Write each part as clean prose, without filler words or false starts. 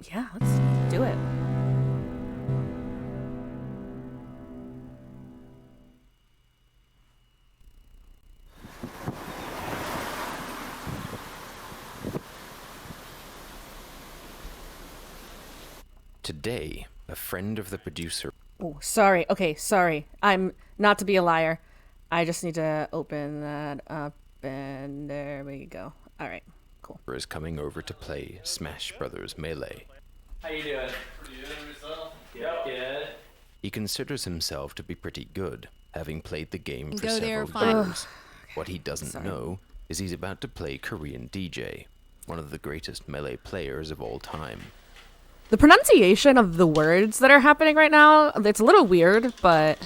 Yeah, let's do it. Today, a friend of the producer. Oh, sorry. Okay, sorry. I'm not to be a liar. I just need to open that up, and there we go. All right, cool. Is coming over to play Smash Brothers Melee. How you doing? Pretty good yourself? Yep. Good. He considers himself to be pretty good, having played the game for Go there, several fine. years. What he doesn't know is he's about to play Korean DJ, one of the greatest Melee players of all time. The pronunciation of the words that are happening right now, it's a little weird, but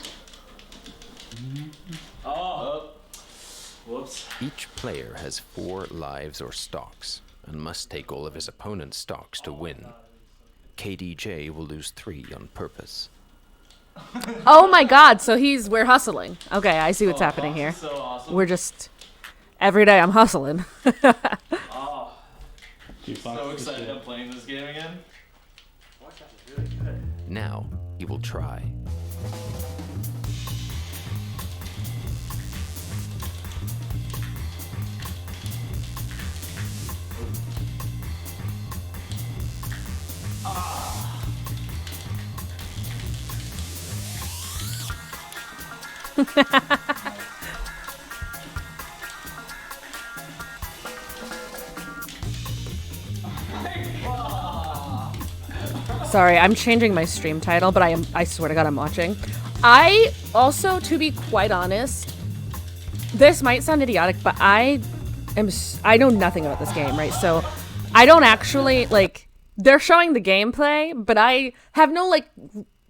Oh. Whoops. Each player has 4 lives or stocks, and must take all of his opponent's stocks to win. KDJ will lose 3 on purpose. oh my god, so we're hustling. Okay, I see what's happening here. So awesome. We're just every day I'm hustling. Oh. So excited I'm playing this game again. Now, he will try. Sorry, I'm changing my stream title, but I swear to god I'm watching. I also, to be quite honest, this might sound idiotic, but I know nothing about this game, right? So I don't actually they're showing the gameplay, but I have no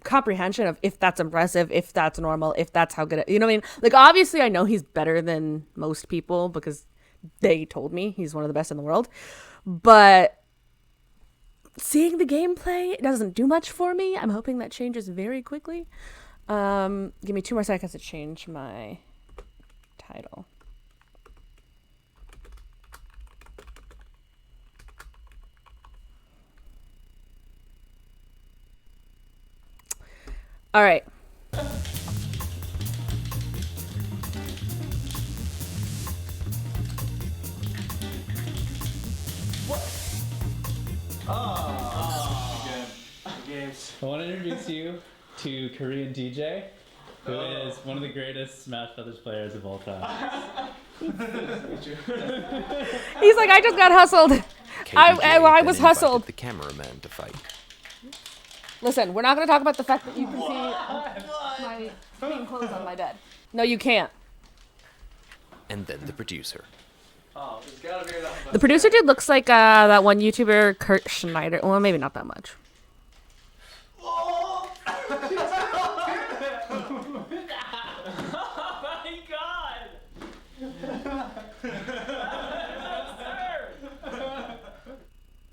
comprehension of if that's impressive, if that's normal, if that's how good you know what I mean? Like obviously I know he's better than most people because they told me he's one of the best in the world. But seeing the gameplay doesn't do much for me. I'm hoping that changes very quickly. Give me 2 more seconds to change my title. All right. Games. I want to introduce you to Korean DJ, who is one of the greatest Smash Brothers players of all time. He's like, I just got hustled. I then was invited hustled. the cameraman to fight. Listen, we're not going to talk about the fact that you can see my clean clothes on my bed. No, you can't. And then the producer. Oh, there's gotta be enough. The producer dude looks like that one YouTuber, Kurt Schneider. Well, maybe not that much. Oh my god!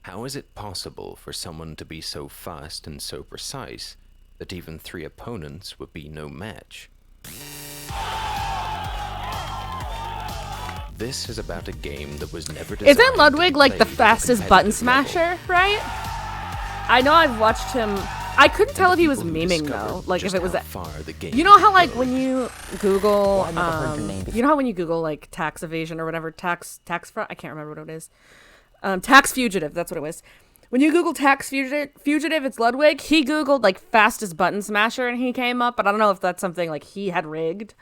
How is it possible for someone to be so fast and so precise that even 3 opponents would be no match? This is about a game that was never designed Isn't to be Ludwig like the played at a fastest button competitive level. smasher, right? I know I've watched him. I couldn't tell if he was People who memeing discovered though. Like if just it was how that. far the game You know how could like go. when you Google, I've never heard your name before. you know how when you Google like tax evasion or whatever, tax fraud. I can't remember what it is. Tax fugitive. That's what it was. When you Google tax fugitive, it's Ludwig. He Googled like fastest button smasher and he came up. But I don't know if that's something like he had rigged.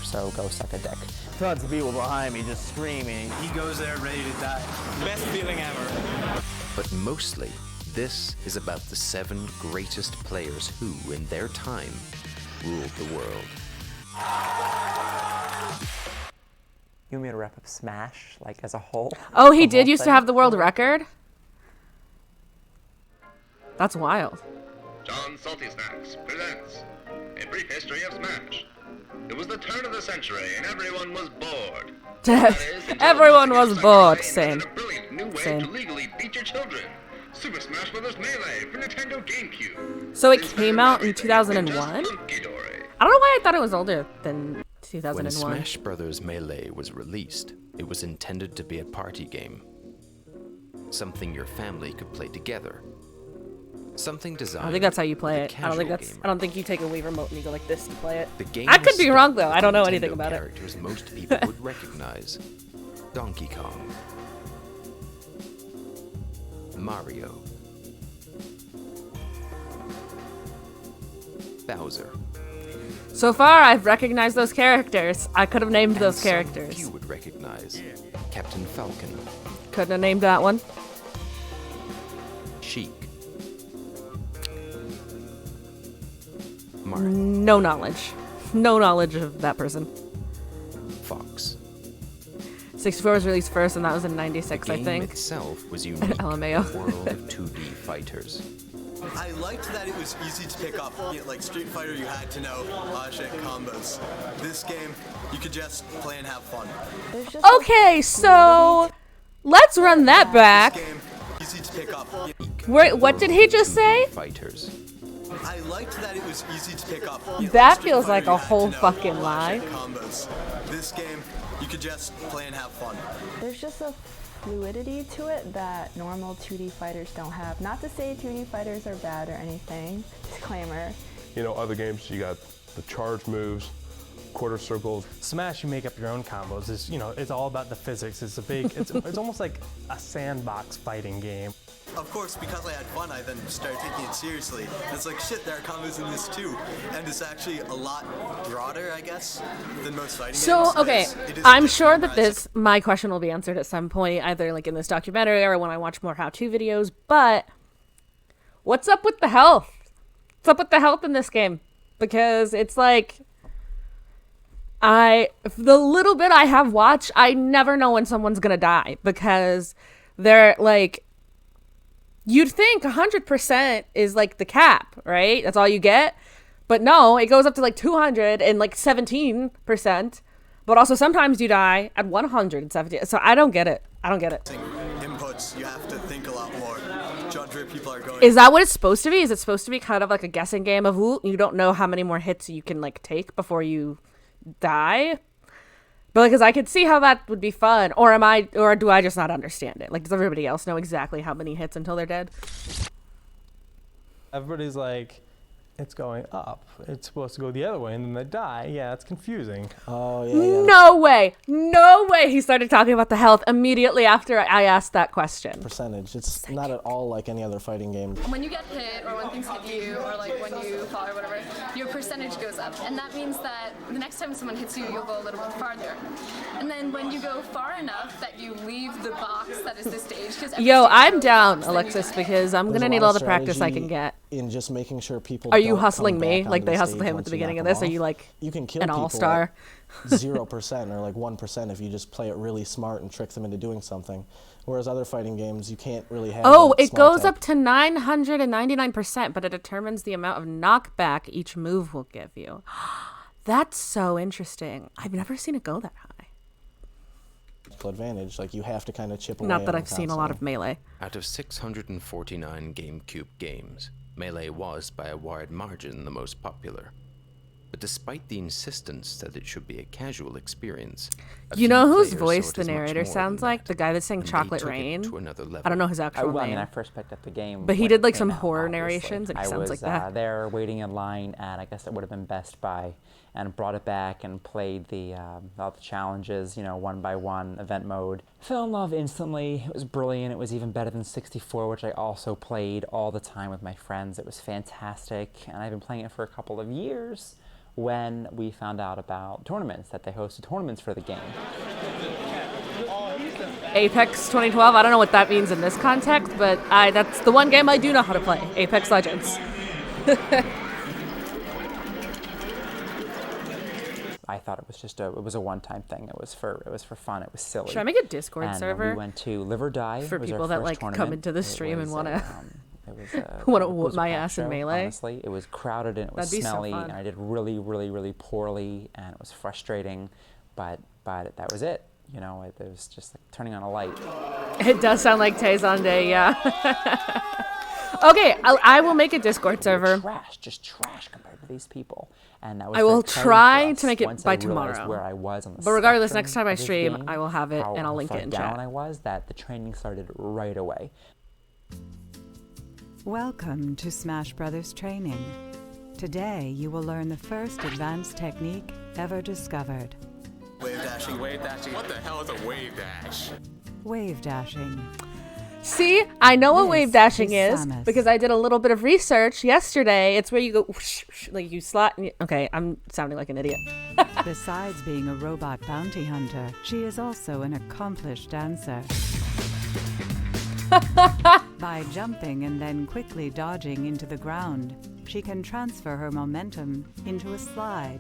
So go suck a dick. Tons of people behind me just screaming. He goes there ready to die. Best feeling ever. But mostly, this is about the 7 greatest players who, in their time, ruled the world. You want me to wrap up Smash, like, as a whole? Oh, he The did whole used to thing? have the world record. That's wild. John Salty Snacks presents A Brief History of Smash. It was the turn of the century and everyone was bored. That is, until Everyone Mexican was Sucker bored. Play Same. invented a brilliant new way Same. to legally beat your children. Super Smash Bros. Melee for Nintendo GameCube. So it This came found out in everything and 2001? just hunky-dory. I don't know why I thought it was older than When 2001. Smash Brothers Melee was released, it was intended to be a party game. something your family could play together. Something designed. I think that's how you play for the it. I don't think casual that's. gamer. I don't think you take a Wii remote and you go like this to play it. The game I could is be wrong stuffed though. with I don't know Nintendo anything about it. characters most people would recognize. Donkey Kong, Mario, Bowser. So far, I've recognized those characters. I could have named those and some characters. you would recognize. Captain Falcon, Couldn't have named that one. Sheik, Marth, No knowledge. No knowledge of that person. Fox. 64 was released first, and that was in '96, The I game think. itself was unique LMAO. in a world of 2D fighters. I liked that it was easy to pick up. You know, like Street Fighter, you had to know Asha combos. This game, you could just play and have fun. Okay, so let's run that back. This game, easy to pick up. Wait, what did he just say? Fighters. I liked that it was easy to pick up. You know, That Street feels Fighter, like a you had whole to know fucking Asha lie. Combos. This game, you could just play and have fun. There's just a fluidity to it that normal 2D fighters don't have. Not to say 2D fighters are bad or anything. Disclaimer. You know, other games, you got the charge moves, quarter circles. Smash, you make up your own combos. It's, you know, it's all about the physics. It's a big, it's almost like a sandbox fighting game. Of course, because I had fun, I then started taking it seriously. And it's like, shit, there are combos in this too. And it's actually a lot broader, I guess, than most fighting So, games. okay, It is I'm different, sure that whereas my question will be answered at some point, either like in this documentary or when I watch more how-to videos, but what's up with the health? What's up with the health in this game? Because it's like, the little bit I have watched, I never know when someone's gonna die, because they're like, you'd think 100% is like the cap, right? That's all you get. But no, it goes up to like 200 and like 17%. But also sometimes you die at 170. So I don't get it. I don't get it. inputs, you have to think a lot more. Judge where people are going. Is that what it's supposed to be? Is it supposed to be kind of like a guessing game of, ooh, you don't know how many more hits you can like take before you die? But because I could see how that would be fun, or do I just not understand it? Like, does everybody else know exactly how many hits until they're dead? Everybody's like, it's going up. It's supposed to go the other way, and then they die. Yeah, it's confusing. Oh, yeah. No way. No way. He started talking about the health immediately after I asked that question. Percentage. It's not at all like any other fighting game. When you get hit, or when things hit you, or like when you fall or whatever, your percentage goes up. And that means that the next time someone hits you, you'll go a little bit farther. And then when you go far enough that you leave the box that is the stage, because Yo, I'm down, Alexis, because I'm going to need all the practice I can get. In just making sure people Are you don't hustling come me back like onto they the hustled stage him at once the you beginning knock of this? them Are you off. like You can kill an people all-star? at 0% or like 1% if you just play it really smart and trick them into doing something. Whereas other fighting games, you can't really have. Oh, that it small goes type. up to 999%, but it determines the amount of knockback each move will give you. That's so interesting. I've never seen it go that high. Advantage, like you have to kind of chip away. Not that at I've them seen a lot of constantly. Melee. Out of 649 GameCube games, Melee was by a wide margin the most popular. But despite the insistence that it should be a casual experience, You know whose players voice saw it the as much narrator more sounds than like? that, The guy that sang and they Chocolate took it Rain. to another level. I don't know his actual Well, I name. mean, I first picked up the game. But he when did it like came some out, horror obviously. narrations, and he I sounds was like that. there waiting in line, and I guess it would have been Best Buy, and brought it back and played all the challenges, you know, one by one, event mode. Fell in love instantly. It was brilliant. It was even better than 64, which I also played all the time with my friends. It was fantastic, and I've been playing it for a couple of years when we found out about tournaments, that they hosted tournaments for the game. Apex 2012, I don't know what that means in this context, but that's the one game I do know how to play, Apex Legends. I thought it was just it was a one-time thing. It was for fun. It was silly. Should I make a Discord and server? We went to Live or Die. For It was our people that first like come tournament. into the It stream and was want to wanna whoop my crap ass in show, Melee. Honestly, it was crowded and it was That'd be so smelly, fun. and I did really, really, really poorly, and it was frustrating. But that was it. You know, it was just like turning on a light. It does sound like Tay-Zonday, yeah. Okay, I will make a Discord server. Trash, just trash compared to these people. And that was I will very telling for try us to make it once by I realized tomorrow. where I was on the But regardless, spectrum next time I of this stream, game, I will have it how and I'll link far it in down chat. I was, that the training started right away. Welcome to Smash Brothers Training. Today you will learn the first advanced technique ever discovered. Wave dashing. Wave dashing. What the hell is a wave dash? Wave dashing. See, I know what This wave dashing is is Samus. because I did a little bit of research yesterday. It's where you go, whoosh, whoosh, like you slot. And okay, I'm sounding like an idiot. Besides being a robot bounty hunter, she is also an accomplished dancer. By jumping and then quickly dodging into the ground, she can transfer her momentum into a slide,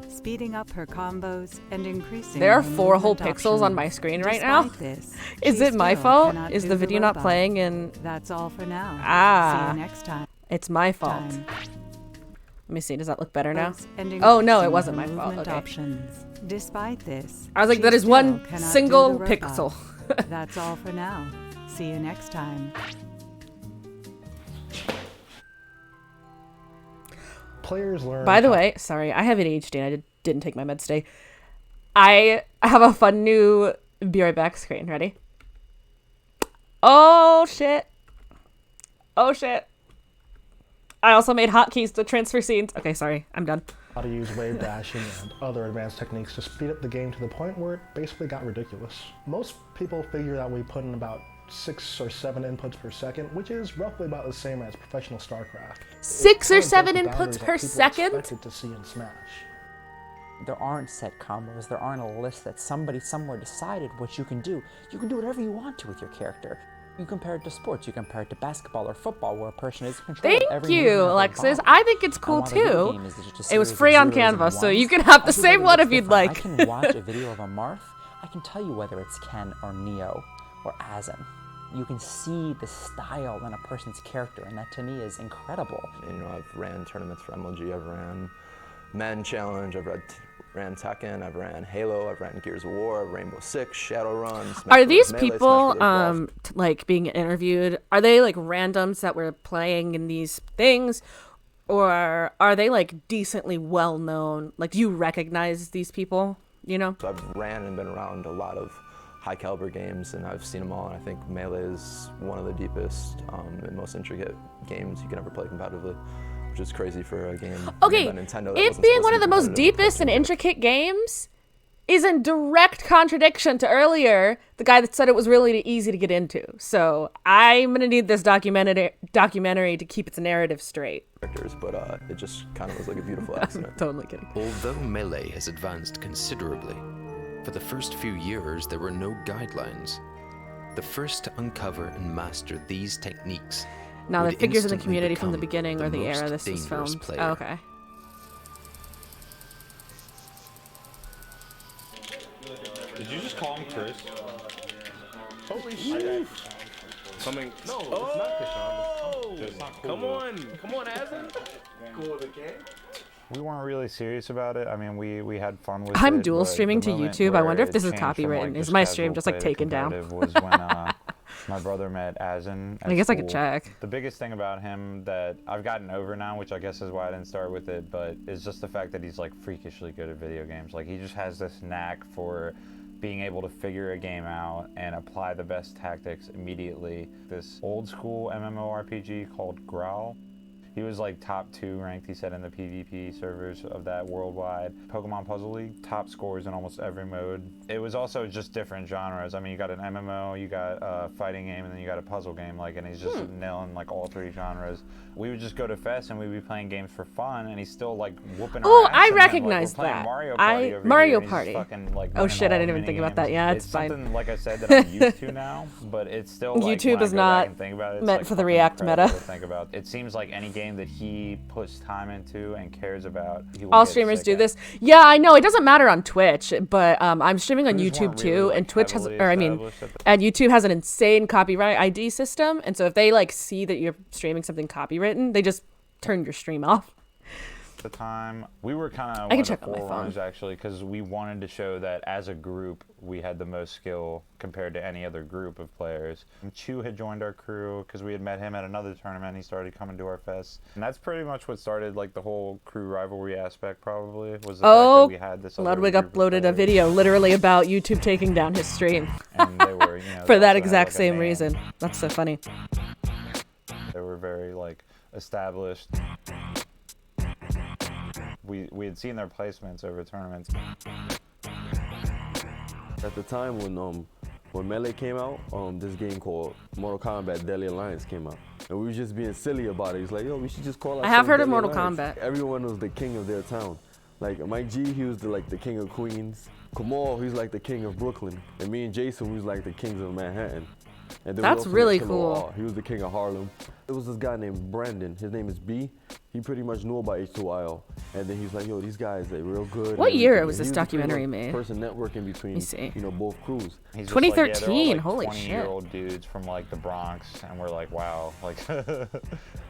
speeding up her combos and increasing There are her 4 whole movement pixels on options. my screen right now. Despite this, Is she it my still fault? cannot Is do the video not robot. playing in... That's all for now. Ah. See you next time. It's my fault. Time. Let me see, does that look better now? And Oh no, it increasing wasn't her my fault. movement Okay. options. Despite this, I was like, she that is still one cannot do single the robot. pixel. That's all for now. See you next time. Players learn. By the way, sorry, I have ADHD and I didn't take my meds today. I have a fun new be right back screen. Ready? Oh shit. Oh shit. I also made hotkeys to transfer scenes. Okay, sorry, I'm done. How to use wave dashing and other advanced techniques to speed up the game to the point where it basically got ridiculous. Most people figure that we put in about 6 or 7 inputs per second, which is roughly about the same as professional StarCraft. 6 or It kind of 7 broke the inputs boundaries that per people second? expected to see in Smash. There aren't set combos. There aren't a list that somebody somewhere decided what you can do. You can do whatever you want to with your character. You compare it to sports. You compare it to basketball or football, where a person is in control of Thank every you, movement of their Alexis. body. I think it's cool And while the video too. game is just a It was series of free on zeros and Canva, so you ones, can have the everybody same one looks if you'd different. like. I can watch a video of a Marth. I can tell you whether it's Ken or Neo or Azen. You can see the style in a person's character, and that to me is incredible. You know, I've ran tournaments for MLG, I've ran Men Challenge, I've ran Tekken, I've ran Halo, I've ran Gears of War, Rainbow Six, Shadowrun. Are these Melee, people Smash Brothers Brawl. like being interviewed? Are they like randoms that were playing in these things, or are they like decently well known? Like, do you recognize these people? You know? So I've ran and been around a lot of high caliber games, and I've seen them all, and I think Melee is one of the deepest and most intricate games you can ever play competitively, which is crazy for a game Okay, made by Nintendo that it wasn't being supposed one to of be the most competitive. deepest and intricate games is in direct contradiction to earlier the guy that said it was really easy to get into. So I'm gonna need this documentary to keep its narrative straight. But it just kind of was like a beautiful accident. Totally kidding. Although Melee has advanced considerably, for the first few years there were no guidelines. The first to uncover and master these techniques Now the would figures in the instantly community from the become beginning or the most era this was dangerous filmed. player. Oh, okay. Did you just call him Chris? Holy shit. Something. No, It's not cool. Come on, Azen. Cool with a K? We weren't really serious about it. I mean, we had fun with it. I'm dual but streaming the to moment YouTube. I where wonder if it this is changed from, copywritten. like, Is my casual stream just like play to taken down? competitive was when my brother met Azen. I guess I could check. The biggest thing about him that I've gotten over now, which I guess is why I didn't start with it, but is just the fact that he's like freakishly good at video games. Like, he just has this knack for being able to figure a game out and apply the best tactics immediately. This old school MMORPG called Growl. He was like top 2 ranked, he said, in the PvP servers of that worldwide. Pokemon Puzzle League, top scores in almost every mode. It was also just different genres. I mean, you got an MMO, you got a fighting game, and then you got a puzzle game, like, and he's just nailing like all 3 genres. We would just go to Fest and we'd be playing games for fun, and he's still like whooping our Oh, ass. I and then, recognize like, we're playing that. Mario Party over Mario here, and he's Party. just fucking, like, Oh winning shit, I all didn't the even think mini about that. games. Yeah, it's fine. Something, like I said, that I'm used to now, but it's still like, YouTube when I is go back not and think about it, it's, meant like, for the fucking React incredible meta. to think about. It seems like any game that he puts time into and cares about, he will All get streamers sick do at. this. Yeah, I know. It doesn't matter on Twitch, but I'm streaming on Crews YouTube weren't too, really, like, and Twitch has, heavily or I mean, established at and YouTube has an insane copyright ID system, and so if they like see that you're streaming something copywritten, they just turn your stream off. the time. We were kind of I can one of check the on my phone. forerunners actually, because we wanted to show that as a group we had the most skill compared to any other group of players. And Chu had joined our crew because we had met him at another tournament. He started coming to our fest, and that's pretty much what started like the whole crew rivalry aspect. Probably was the fact that we had this other Ludwig group of uploaded a video literally about YouTube taking down his stream. And they were, you know, for they that also had, exact like, a same name. reason. That's so funny. They were very like established. We had seen their placements over tournaments. At the time when Melee came out, this game called Mortal Kombat Deadly Alliance came out. And we were just being silly about it. He's like, yo, we should just call I have ourselves heard of Deadly Mortal Alliance. Kombat. Everyone was the king of their town. Like Mike G, he was the king of Queens. Kamal, he's like the king of Brooklyn. And me and Jason, we was like the kings of Manhattan. And then we That's also really met Killer cool. R. He was the king of Harlem. There was this guy named Brandon. His name is B. He pretty much knew about H2IL. And then he's like, yo, these guys, they real good. What and year everything. was And this he the pretty documentary much made? Person networking between, see. you know, both crews. He's just 2013, like, yeah, they're all, like, holy 20-year-old dudes from like the Bronx, and we're like, wow, like. I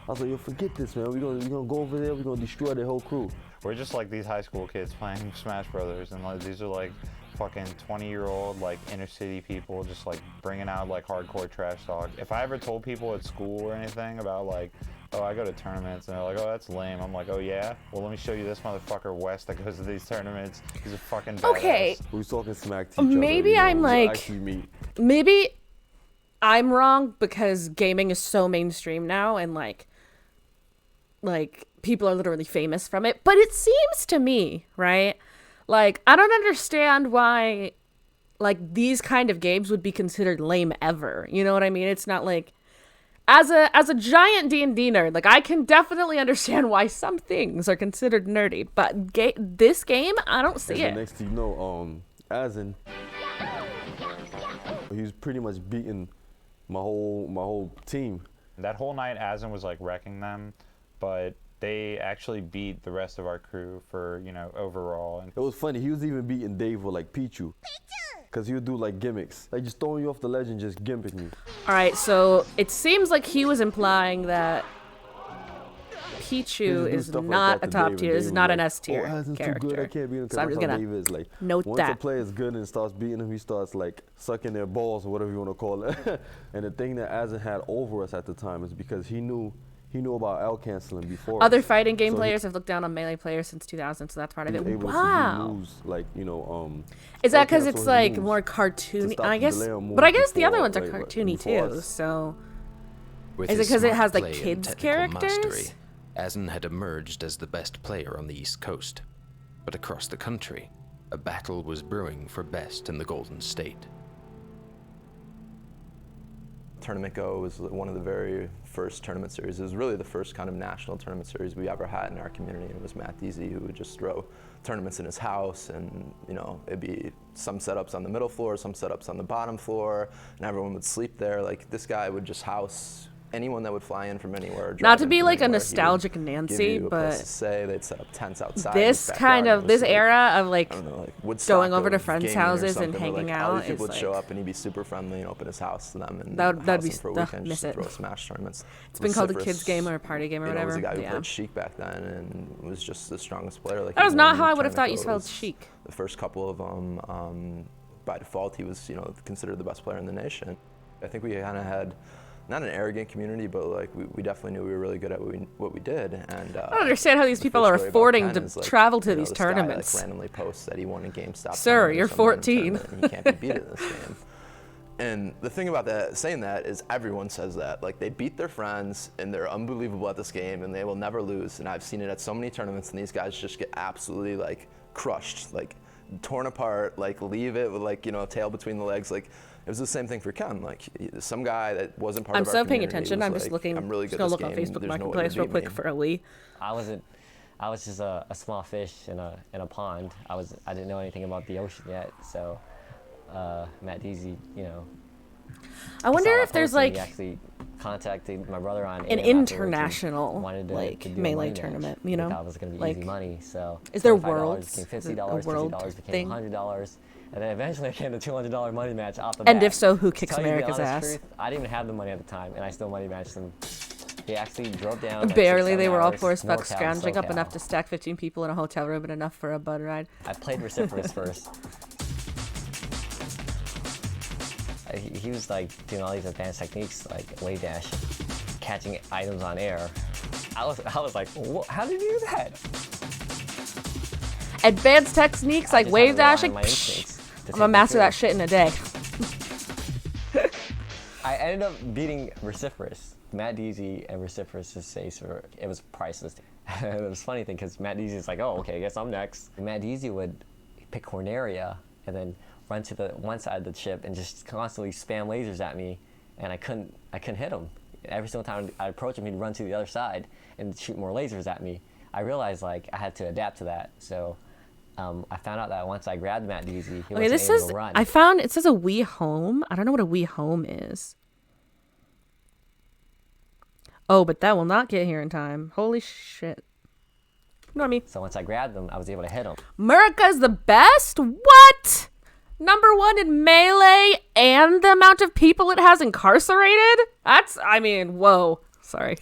was like, yo, forget this, man. We're gonna go over there. We're gonna destroy the whole crew. We're just like these high school kids playing Smash Brothers, and like these are like fucking 20-year-old like inner city people just like bringing out like hardcore trash talk. If I ever told people at school or anything about like, oh, I go to tournaments, and they're like, oh, that's lame. I'm like, oh yeah? Well, let me show you this motherfucker West that goes to these tournaments. He's a fucking badass. Okay. We was talking smack to each other. Maybe you know, I'm we like, actually meet. maybe I'm wrong because gaming is so mainstream now, and like people are literally famous from it. But it seems to me, right? Like, I don't understand why like these kind of games would be considered lame ever. You know what I mean? It's not like as a giant D&D nerd, like I can definitely understand why some things are considered nerdy, but this game, I don't see And it. the next thing you know, Asin, he was pretty much beating my whole team. That whole night, Asin was like wrecking them, but they actually beat the rest of our crew for, you know, overall. And It was funny. He was even beating Dave with like Pichu. Because he would do like gimmicks. Like just throwing you off the ledge and just gimping you. All right, so it seems like he was implying that He Pichu just do is stuff like not that a to top Dave, tier. and This is Dave not was an like, S tier oh, Asin's character. too good. I can't beat him. 'Cause So I'm that's just how gonna Dave is. Like, note once that. a player is good and starts beating him, he starts like sucking their balls or whatever you want to call it. And the thing that Asin had over us at the time is because he knew about L canceling before. Other us. fighting game So he- players have looked down on melee players since 2000, so that's part of he it. was able to do Wow. moves like, you know, Is that L because cancel it's his like moves more to cartoony? stop I the guess, delay on but I moves guess the other before, ones are like, cartoony before too. us. So With is it his because it smart has like play and kids technical characters? mastery, Asin had emerged as the best player on the East Coast. But across the country, a battle was brewing for best in the Golden State. Tournament Go was one of the very first tournament series. It was really the first kind of national tournament series we ever had in our community. It was Matt Deasy who would just throw tournaments in his house, and you know, it'd be some setups on the middle floor, some setups on the bottom floor, and everyone would sleep there. Like this guy would just house anyone that would fly in from anywhere. Not drive to in be from like a anywhere. He would nostalgic give Nancy, you a place but to stay. They'd set up tents outside. this in his kind backyard. of It was this like, era of like, I don't know, like Woodstock going over to of friends' gaming or houses and something, where, hanging like, all out these people is would show like up and he'd be super friendly and open his house to them and that'd house be them for a ugh, weekend miss just to it. throw Smash tournaments. It's been called a Vociferous, kids game or a party game or you know, whatever. was a guy who Yeah. played Sheik back then and was just the strongest player. Like That he was not won how I would have thought you tournament spelled goes. chic. The first couple of them, by default, he was, you know, considered the best player in the nation. I think we kind of had not an arrogant community, but like we definitely knew we were really good at what we did. And I don't understand how these the people first are story about affording Ken to is, like, travel to you know, these this guy, like, tournaments. randomly posts that he won a GameStop. Sir, tournament or you're some 14. random tournament, and he can't be beat in this game. And the thing about that, saying that, is everyone says that. Like, they beat their friends, and they're unbelievable at this game, and they will never lose. And I've seen it at so many tournaments, and these guys just get absolutely, like, crushed, like, torn apart, like, leave it with, like, you know, a tail between the legs. Like, it was the same thing for Ken. Like, some guy that wasn't part I'm of our so paying community attention. was I'm just like, looking. I'm really just good at gonna this look on game. Facebook There's no way to Marketplace real beat quick me. for a Wii. I was just a small fish in a pond. I didn't know anything about the ocean yet, so Matt Deasy, you know. I wonder saw that if there's post and like he actually contacted my brother on an AIM afterwards and international wanted to like do a melee money match. tournament, you We know? thought it was going to be Like, easy money, so is there $25 worlds? became Is it a $50, world $50 became thing? $100, and then eventually it became the $200 money match off the And bat. if so, who To kicks tell you the America's honest ass? truth, I didn't even have the money at the time, and I still money matched them. They actually drove down. Like, Barely, 6-7 they were all hours, poor as fuck, NorCal, scrounging up SoCal. enough to stack 15 people in a hotel room and enough for a bud ride. I played Vociferous first. He was like doing all these advanced techniques, like wave dash, catching items on air. I was like, how did you do that? Advanced techniques like just wave had to rely on dashing. my Psh, instincts to I'm take gonna me master through. that shit in a day. I ended up beating Vociferous. Matt Deasy and Vociferous' face it was priceless. It was a funny thing because Matt Deasy is like, oh, okay, I guess I'm next. Matt Deasy would pick Corneria and then run to the one side of the ship and just constantly spam lasers at me, and I couldn't hit him. Every single time I'd approach him, he'd run to the other side and shoot more lasers at me. I realized like I had to adapt to that, so I found out that once I grabbed Matt Deasy, he Okay, wasn't this able is. to run. I found it says a Wii Home. I don't know what a Wii Home is. Oh, but that will not get here in time. Holy shit. You know what I mean? So once I grabbed him, I was able to hit him. Murica's the best? What? #1 in Melee and the amount of people it has incarcerated? I mean, whoa. Sorry.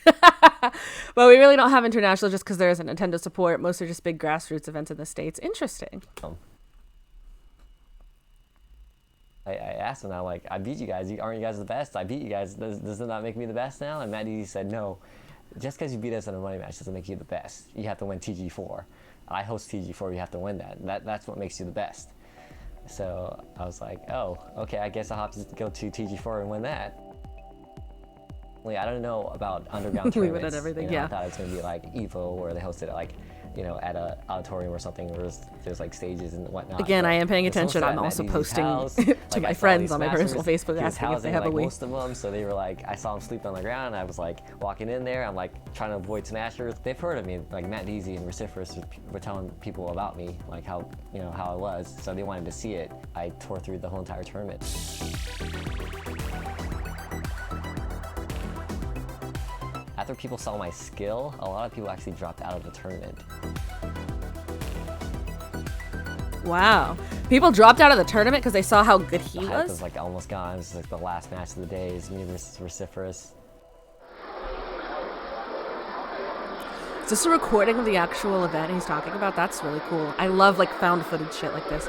But we really don't have international just because there isn't Nintendo support. Most are just big grassroots events in the States. Interesting. I asked him, I'm like, I beat you guys. Aren't you guys the best? I beat you guys. Does it not make me the best now? And Matt Deasy said, no. Just because you beat us in a money match doesn't make you the best. You have to win TG4. I host TG4. You have to win that. That's what makes you the best. So I was like, oh, okay, I guess I'll have to go to TG4 and win that. I don't know about underground Leave it tournaments. at everything, You know, yeah. I thought it was going to be like EVO, where they hosted it like, you know, at a auditorium or something where there's like stages and whatnot. Again, But I am paying this attention. hosted I'm at also Matt Deasy's posting house. to Like, my I saw friends these on my personal masters. Facebook He was asking if they housing, have a like, Wii. most of them, so they were like, I saw them sleeping on the ground. And I was like walking in there. I'm like trying to avoid smashers. They've heard of me. Like Matt Deasy and Vociferous were telling people about me, like how I was. So they wanted to see it. I tore through the whole entire tournament. After people saw my skill, a lot of people actually dropped out of the tournament. Wow. People dropped out of the tournament because they saw how good he The hype was? was like almost gone. It was like the last match of the day. It's me versus Vociferous. Is this a recording of the actual event he's talking about? That's really cool. I love like found footage shit like this.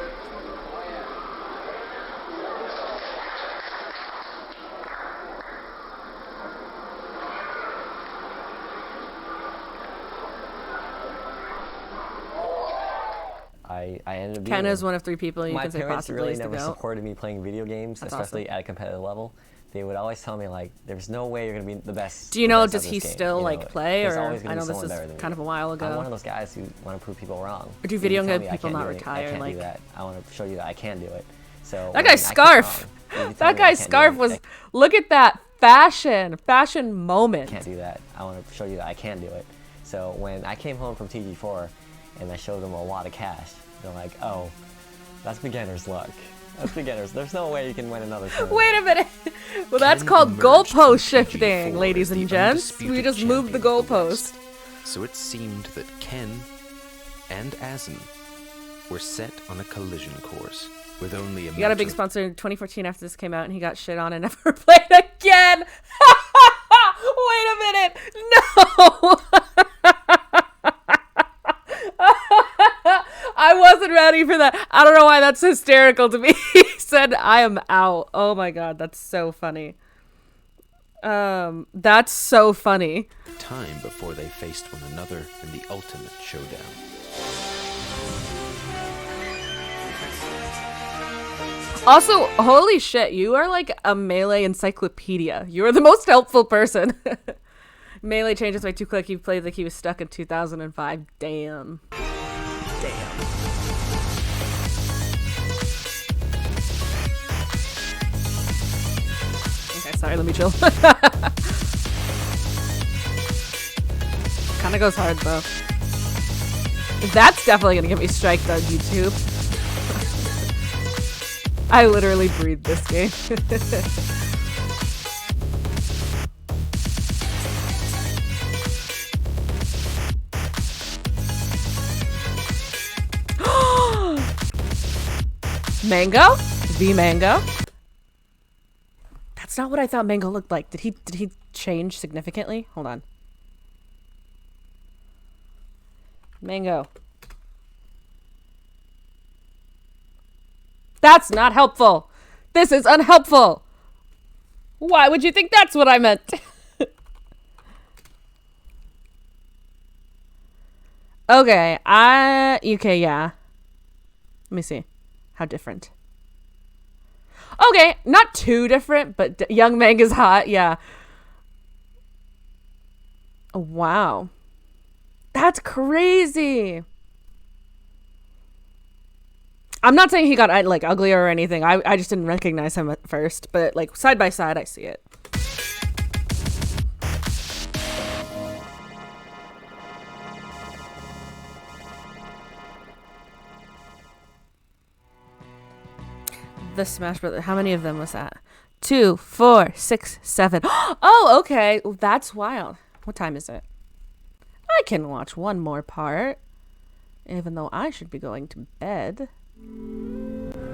I ended up being Ken is one of 3 people you My can say parents possibly really is the never GOAT. supported me playing video games, That's especially awesome. at a competitive level. They would always tell me like, "There's no way you're gonna be the best." Do you the know, best does at he this game," still you know? like play, There's or always gonna I be know this someone is better than kind me. of a while ago. I'm one of those guys who want to prove people wrong. Or do If video you tell game me I people can't not do it, retire, I can't like- do that. I want to show you that I can do it. So That when guy's I keep scarf. wrong, if you tell That me I guy's can't do scarf it, was. I Look at that fashion moment. can't do that. I want to show you that I can do it. So when I came home from TG4 and I showed them a lot of cash, they're like, "Oh, that's beginner's luck. That's beginner's. There's no way you can win another tournament." Wait a minute. Well, that's called goalpost shifting, ladies and gents. We just moved the goalpost. So it seemed that Ken and Asin were set on a collision course with only a We got a big matter- sponsor in 2014 after this came out, and he got shit on and never played again. Wait a minute. No. I wasn't ready for that. I don't know why that's hysterical to me. He said, I am out. Oh my God. That's so funny. That's so funny. time before they faced one another in the ultimate showdown. Also, holy shit, you are like a Melee encyclopedia. You are the most helpful person. Melee changes way too quick. He played like he was stuck in 2005. Damn. Okay, sorry, let me chill. Kinda goes hard though. That's definitely gonna get me striked on YouTube. I literally breathe this game. Mango? V Mango? That's not what I thought Mango looked like. Did he change significantly? Hold on. Mango. That's not helpful. This is unhelpful. Why would you think that's what I meant? Okay, okay, yeah. Let me see. How different. Okay, not too different, but Young Mang is hot, yeah. Oh, wow. That's crazy. I'm not saying he got like uglier or anything. I just didn't recognize him at first, but like side by side I see it. The Smash Brothers. How many of them was that? 2, 4, 6, 7. Oh, okay. That's wild. What time is it? I can watch one more part, even though I should be going to bed.